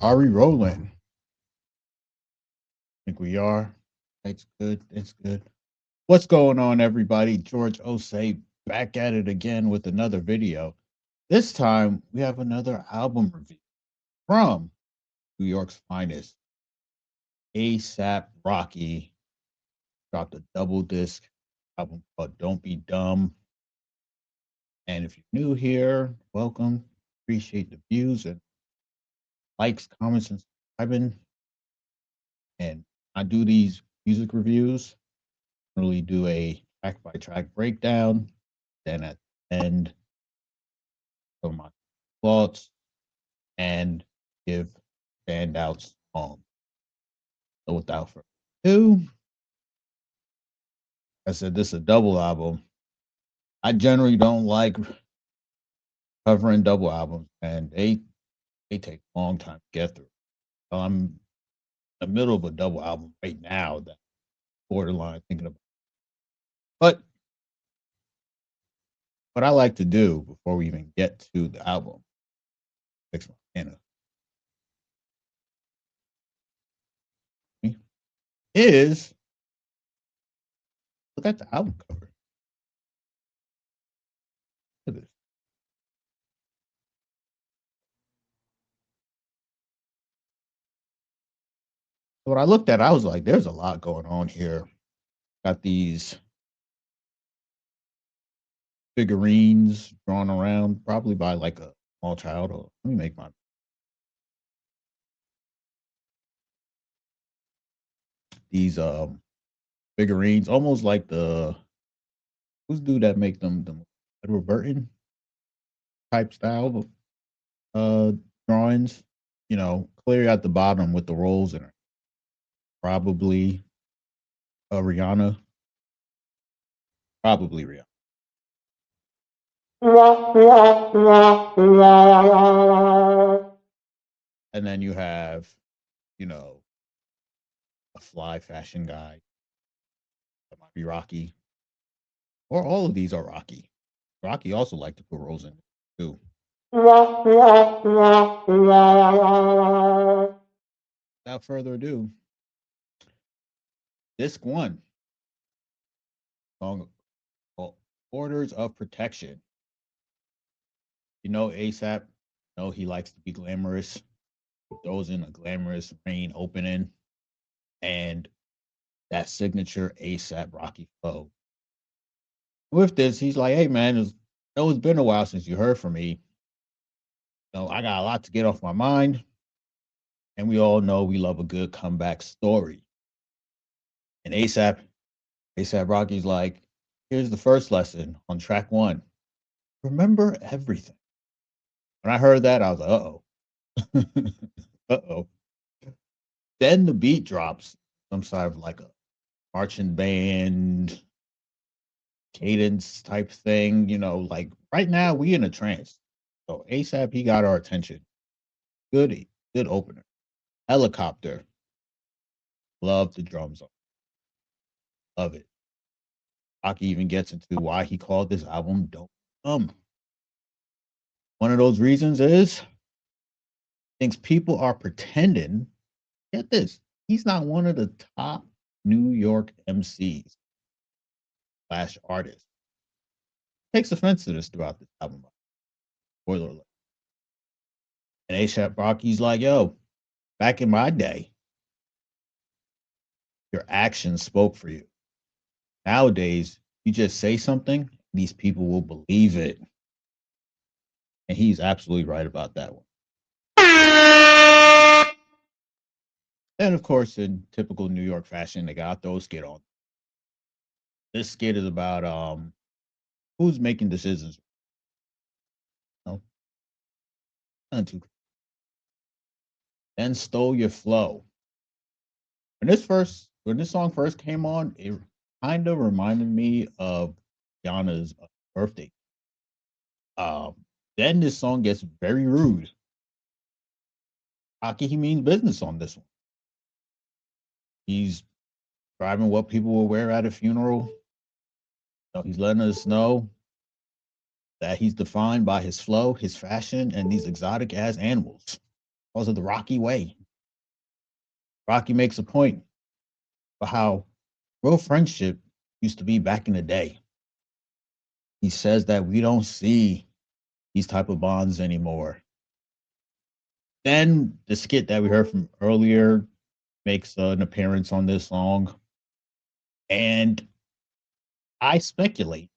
Are we rolling? I think we are. It's good. It's good. What's going on, everybody? George Osei back at it again with another video. This time we have another album review from New York's finest, ASAP Rocky. Dropped a double disc album called Don't Be Dumb. And if you're new here, welcome. Appreciate the views and likes, comments, and subscribing. And I do these music reviews. Really do a track by track breakdown. Then at the end, of my thoughts and give standouts on. So without further ado, I said this is a double album. I generally don't like covering double albums, and they take a long time to get through. So I'm in the middle of a double album right now that borderline thinking about. But what I like to do before we even get to the album, fix my antenna, is look at the album cover. Look at this. So when I looked at it, I was like, there's a lot going on here. Got these figurines drawn around, probably by like a small child. Or let me make my these figurines almost like the who's dude that make them Edward Burton type style drawings. You know, clear at the bottom with the rolls in it. Probably Rihanna. Probably Rihanna. And then you have, you know, a fly fashion guy. That might be Rocky. Or all of these are Rocky. Rocky also like to put rolls in it too. Without further ado, disc one, song called Orders of Protection. You know, ASAP, you know, he likes to be glamorous. He throws in a glamorous rain opening and that signature ASAP Rocky flow. With this, he's like, hey, man, it's been a while since you heard from me. I got a lot to get off my mind. And we all know we love a good comeback story. And ASAP Rocky's like, here's the first lesson on track one. Remember everything. When I heard that, I was like, uh oh. Then the beat drops, some sort of like a marching band cadence type thing. Like right now we in a trance. So ASAP, he got our attention. Good, good opener. Helicopter. Love the drums. Love it. Rocky even gets into why he called this album Dope. One of those reasons is thinks people are pretending. Get this, he's not one of the top New York MCs slash artists. Takes offense to this throughout this album. Spoiler alert. And ASAP Rocky's like, yo, back in my day, your actions spoke for you. Nowadays, you just say something, these people will believe it. And he's absolutely right about that one. And of course, in typical New York fashion, they got those skit on. This skit is about who's making decisions. No, not too. Then stole your flow. When this song first came on, it kind of reminded me of Rihanna's birthday. Then this song gets very rude. Rocky, he means business on this one. He's describing what people will wear at a funeral. He's letting us know that he's defined by his flow, his fashion, and these exotic ass animals. because of the Rocky way. Rocky makes a point for how real friendship used to be back in the day. He says that we don't see these type of bonds anymore. Then the skit that we heard from earlier makes an appearance on this song, and I speculate,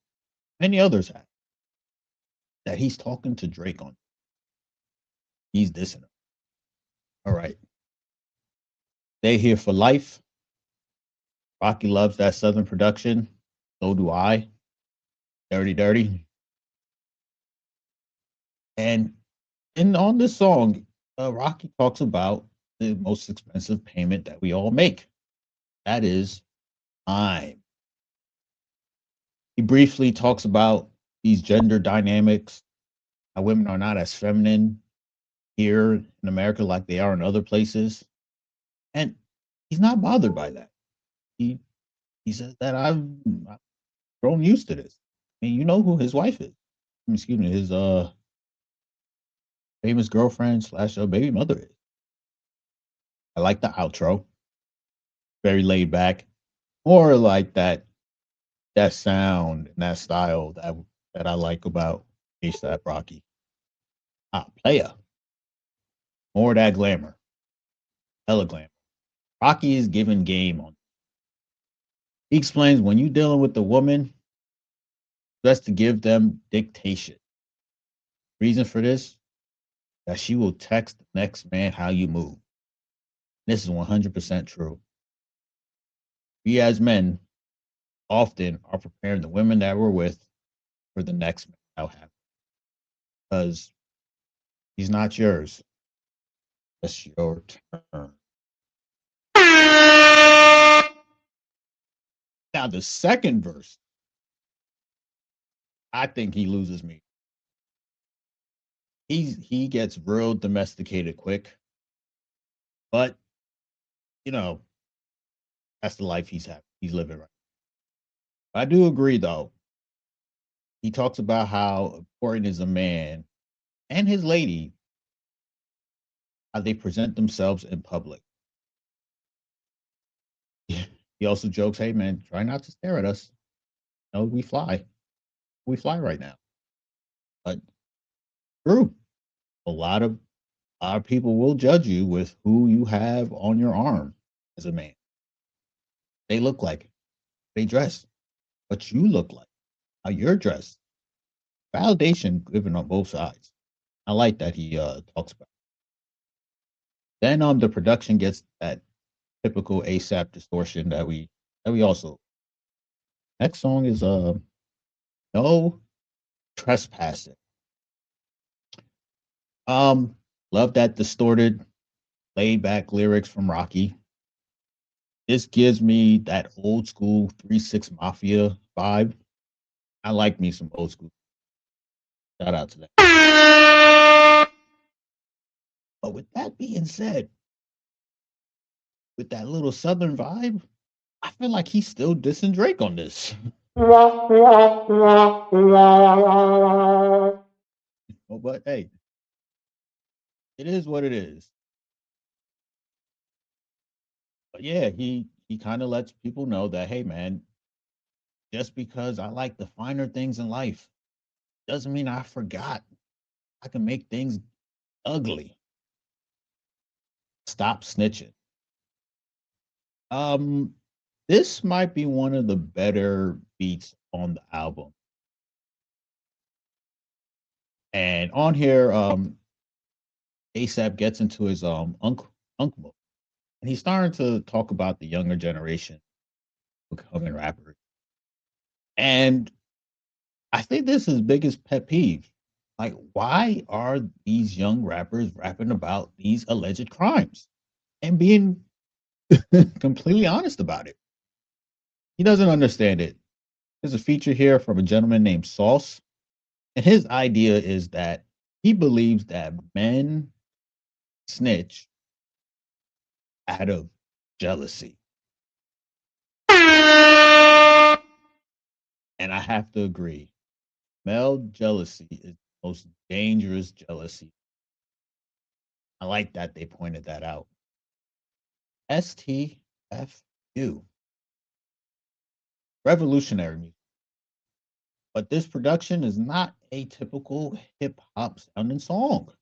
many others have, that he's talking to Drake on. He's dissing him. All right, they here for life. Rocky loves that Southern production. So do I. Dirty, dirty. And on this song, Rocky talks about the most expensive payment that we all make. That is time. He briefly talks about these gender dynamics, how women are not as feminine here in America like they are in other places. And he's not bothered by that. He he says that I've grown used to this. I mean, you know who his wife is. Excuse me, his famous girlfriend slash baby mother is. I like the outro. Very laid back. More like that sound and that style that I like about ASAP Rocky. Playa. More of that glamour. Hella glamour. Rocky is giving game on. He explains when you're dealing with a woman, best to give them dictation. Reason for this, that she will text the next man how you move. This is 100% true. We as men often are preparing the women that we're with for the next man that'll happen. Because he's not yours. It's your turn. Now the second verse, I think he loses me. He gets real domesticated quick, but you know that's the life he's living right. I do agree though. He talks about how important is a man and his lady, how they present themselves in public. He also jokes, "Hey man, try not to stare at us. No, we fly right now." But true, a lot of people will judge you with who you have on your arm as a man. They look like, they dress, what you look like, how you're dressed. Validation given on both sides. I like that he talks about. Then the production gets that typical ASAP distortion that we also. Next song is No Trespassing. Um love that distorted, laid back lyrics from Rocky. This gives me that old school 3-6 Mafia vibe. I like me some old school. Shout out to that. But with that being said, with that little southern vibe, I feel like he's still dissing Drake on this. Oh, but hey, it is what it is. But yeah, he kind of lets people know that hey man, just because I like the finer things in life doesn't mean I forgot I can make things ugly. Stop snitching. Um, this might be one of the better beats on the album. And on here, ASAP gets into his uncle, and he's starting to talk about the younger generation becoming rappers. And I think this is his biggest pet peeve. Like, why are these young rappers rapping about these alleged crimes and being completely honest about it? He doesn't understand it. There's a feature here from a gentleman named Sauce, and his idea is that he believes that men snitch out of jealousy. And I have to agree. Male jealousy is the most dangerous jealousy. I like that they pointed that out. STFU, revolutionary music. But this production is not a typical hip hop sounding song.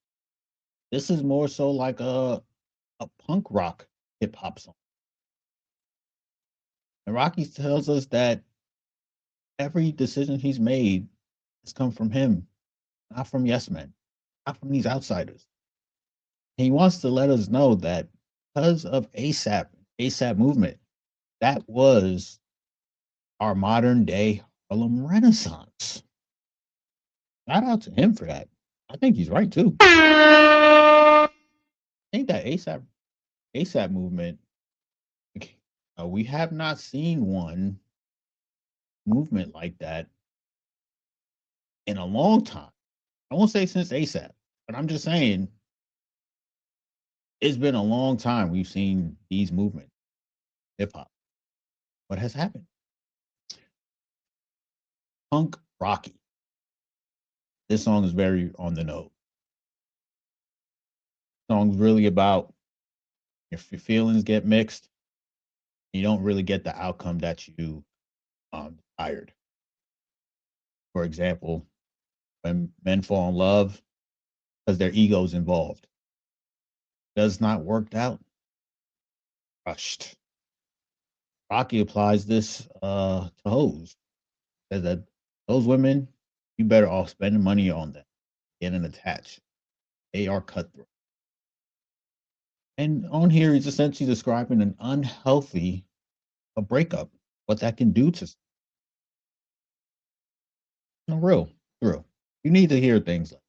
This is more so like a punk rock hip hop song. And Rocky tells us that every decision he's made has come from him, not from yes men, not from these outsiders. He wants to let us know that because of ASAP movement, that was our modern day Harlem Renaissance. Shout out to him for that. I think he's right too. I think that ASAP movement, we have not seen one movement like that in a long time. I won't say since ASAP, but I'm just saying it's been a long time we've seen these movements, hip hop. What has happened? Punk Rocky. This song is very on the nose. Song's really about if your feelings get mixed, you don't really get the outcome that you desired. For example, when men fall in love because their ego's involved, does not work out, crushed. Rocky applies this to hoes. Says that those women, you better off spending money on them, getting attached. They are cutthroat. And on here, he's essentially describing an unhealthy a breakup, what that can do to no real. You need to hear things like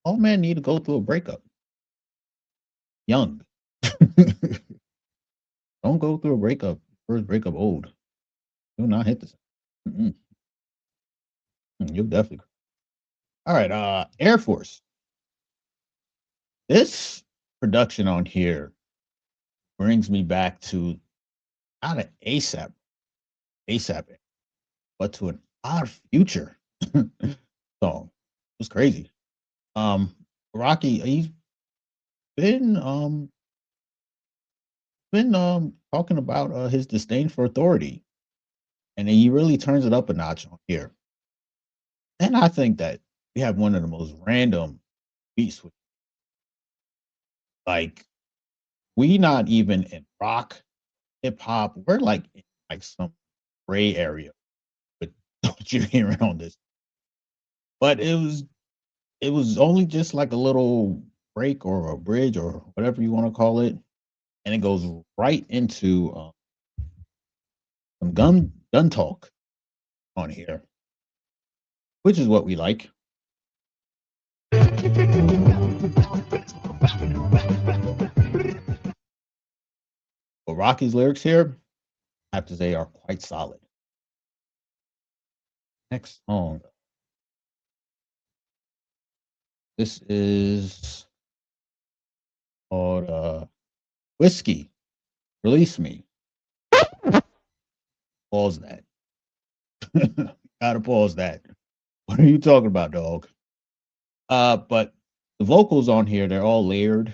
all men need to go through a breakup. Young. Don't go through a breakup. First breakup old. You'll not hit this. You'll definitely. All right. Air Force. This production on here brings me back to not an ASAP, but to an Odd Future song. It was crazy. Rocky, he's been talking about his disdain for authority, and he really turns it up a notch on here. And I think that we have one of the most random beats. Like we not even in rock, hip hop. We're like in like some gray area with what you're hearing on this. But it was only just like a little break or a bridge or whatever you want to call it, and it goes right into some gun talk on here, which is what we like. But Rocky's lyrics here, I have to say, are quite solid. Next song. This is called Whiskey. Release Me. Pause that. Gotta pause that. What are you talking about, dog? But the vocals on here, they're all layered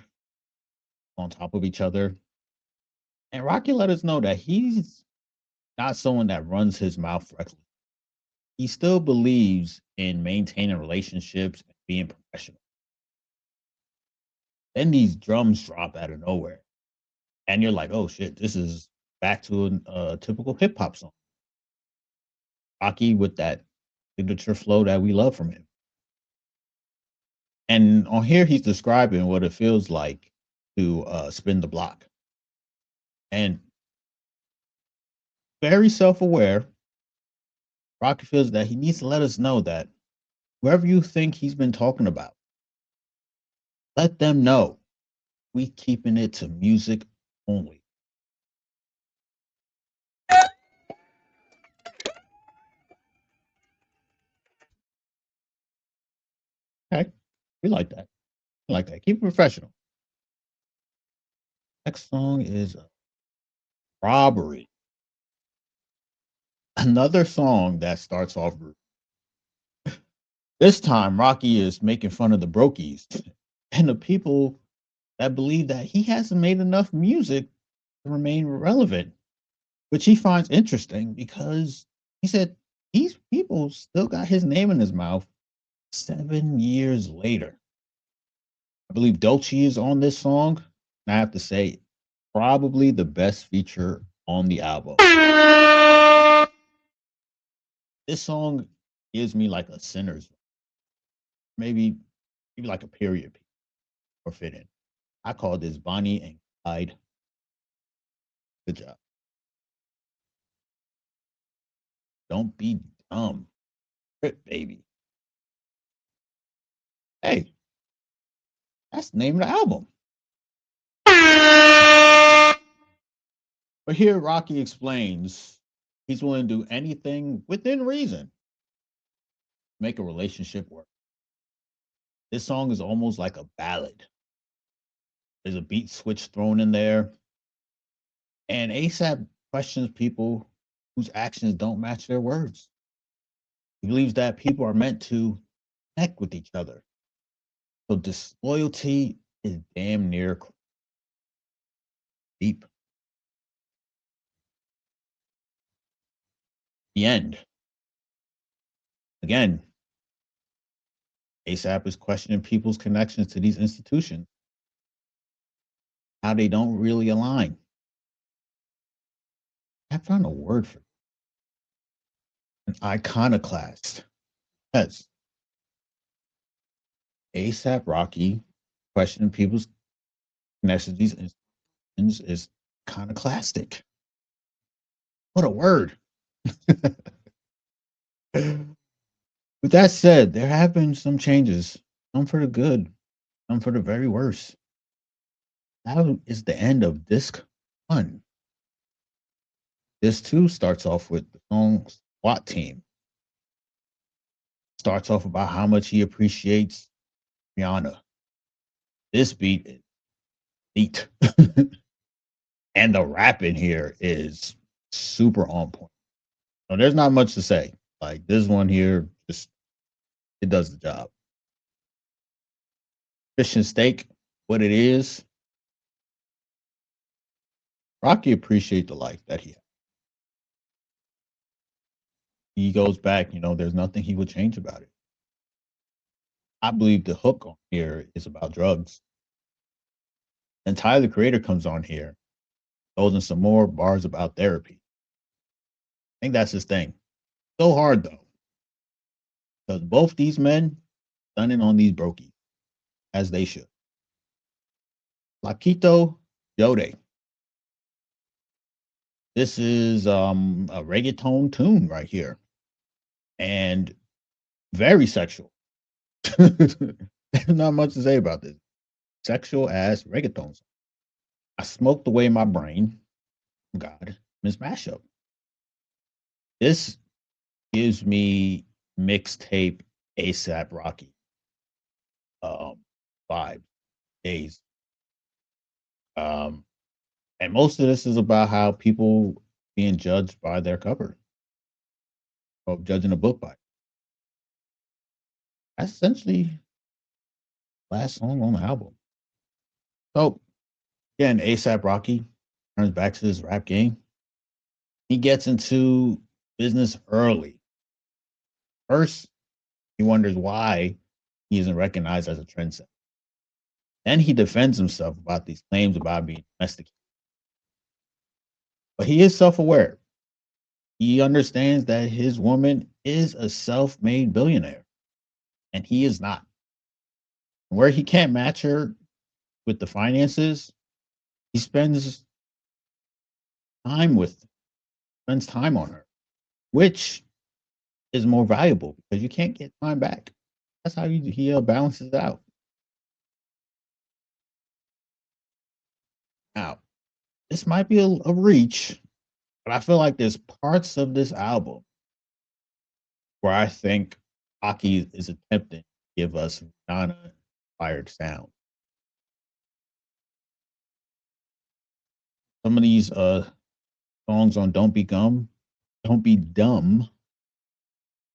on top of each other. And Rocky let us know that he's not someone that runs his mouth reckless. He still believes in maintaining relationships and being professional. Then these drums drop out of nowhere. And you're like, oh shit, this is back to a typical hip hop song. Rocky with that signature flow that we love from him. And on here, he's describing what it feels like to spin the block. And very self aware, Rocky feels that he needs to let us know that whoever you think he's been talking about, let them know we keeping it to music only. Okay, we like that. We like that. Keep it professional. Next song is Robbery. Another song that starts off. This time, Rocky is making fun of the Brokies. and the people that believe that he hasn't made enough music to remain relevant, which he finds interesting because he said these people still got his name in his mouth 7 years later. I believe Dolce is on this song. And I have to say, probably the best feature on the album. This song gives me like a sinner's, maybe like a period piece or fit in. I call this Bonnie and Clyde. Good job. Don't be dumb. Rip, baby. Hey, that's the name of the album. But here Rocky explains he's willing to do anything within reason to make a relationship work. This song is almost like a ballad. There's a beat switch thrown in there. And ASAP questions people whose actions don't match their words. He believes that people are meant to connect with each other. So disloyalty is damn near deep. The end. Again, ASAP is questioning people's connections to these institutions, how they don't really align. I found a word for it. An iconoclast. Yes. ASAP Rocky questioning people's connections to these institutions is iconoclastic. What a word. With that said, there have been some changes, some for the good, some for the very worse. That is the end of disc one. Disc two starts off with the song SWAT Team. Starts off about how much he appreciates Rihanna. This beat is neat. And the rap in here is super on point. So there's not much to say. Like this one here, just it does the job. Fish and steak, what it is. Rocky appreciate the life that he had. He goes back, there's nothing he would change about it. I believe the hook on here is about drugs. And Tyler the Creator comes on here, goes in some more bars about therapy. I think that's his thing. So hard though, because both these men stunning on these brokies as they should. Laquito Jode. This is a reggaeton tune right here, and very sexual. There's not much to say about this. Sexual ass reggaeton song. I smoked away my brain. God, Miss Mashup. This gives me mixtape ASAP Rocky um, vibe days. And most of this is about how people being judged by their cover, or judging a book by. That's essentially the last song on the album. So again, ASAP Rocky turns back to his rap game. He gets into business early. First, he wonders why he isn't recognized as a trendsetter. Then he defends himself about these claims about being domesticated. But he is self aware. He understands that his woman is a self made billionaire, and he is not. Where he can't match her with the finances, he time with spends time on her, which is more valuable because you can't get time back. That's how he balances it out. Now, this might be a reach, but I feel like there's parts of this album where I think Aki is attempting to give us Rihanna inspired sound. Some of these songs on Don't Be Dumb,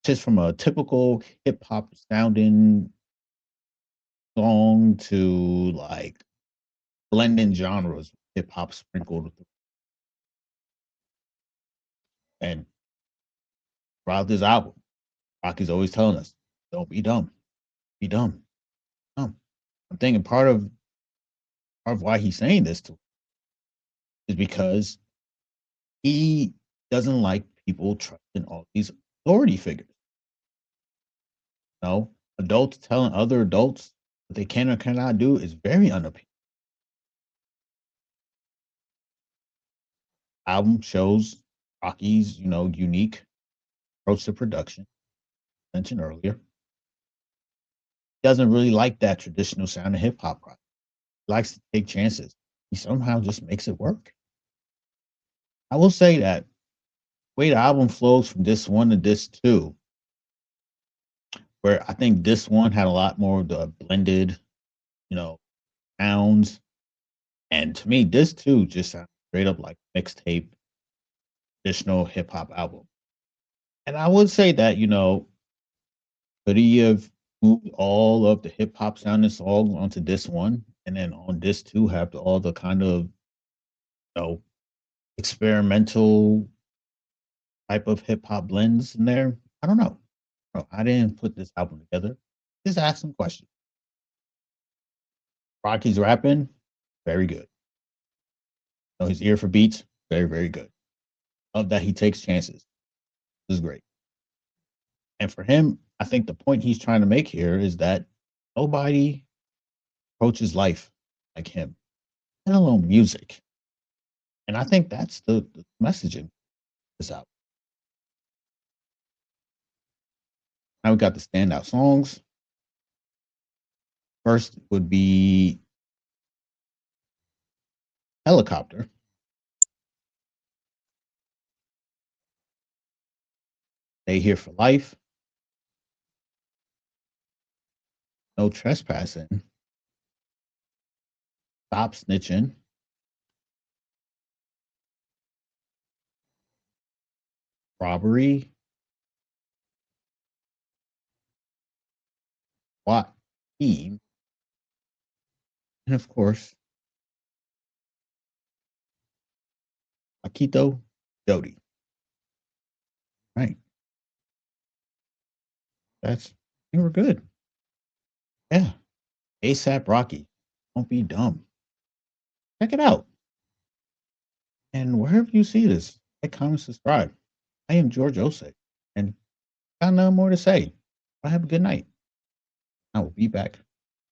just from a typical hip hop sounding song to like blending genres, hip hop sprinkled, and throughout this album, Rocky's always telling us, "Don't be dumb, be dumb, dumb." I'm thinking part of why he's saying this to is because he doesn't like people trusting all these authority figures. You know, adults telling other adults what they can or cannot do is very unappealing. Album shows Rocky's, unique approach to production, mentioned earlier. He doesn't really like that traditional sound of hip hop rock. He likes to take chances. He somehow just makes it work. I will say that the way the album flows from disc one to disc two, where I think disc one had a lot more of the blended, you know, sounds. And to me, disc two just sounds straight up like mixtape, traditional hip hop album. And I would say that, could he have moved all of the hip hop sounding songs onto disc one and then on disc two have all the kind of, experimental type of hip hop blends in there? I don't know. Bro, I didn't put this album together. Just ask some questions. Rocky's rapping, very good. His ear for beats, very, very good. Love that he takes chances. This is great. And for him, I think the point he's trying to make here is that nobody approaches life like him, let alone music. And I think that's the messaging this album. Now we got the standout songs. First would be Helicopter. Stay Here for Life. No Trespassing. Stop Snitching. Robbery. SWAT Team. And of course, Akito Jody. Right. I think we're good. Yeah. ASAP Rocky. Don't be dumb. Check it out. And wherever you see this, like, comment, subscribe. I am George Osei, and got nothing more to say. I have a good night. I will be back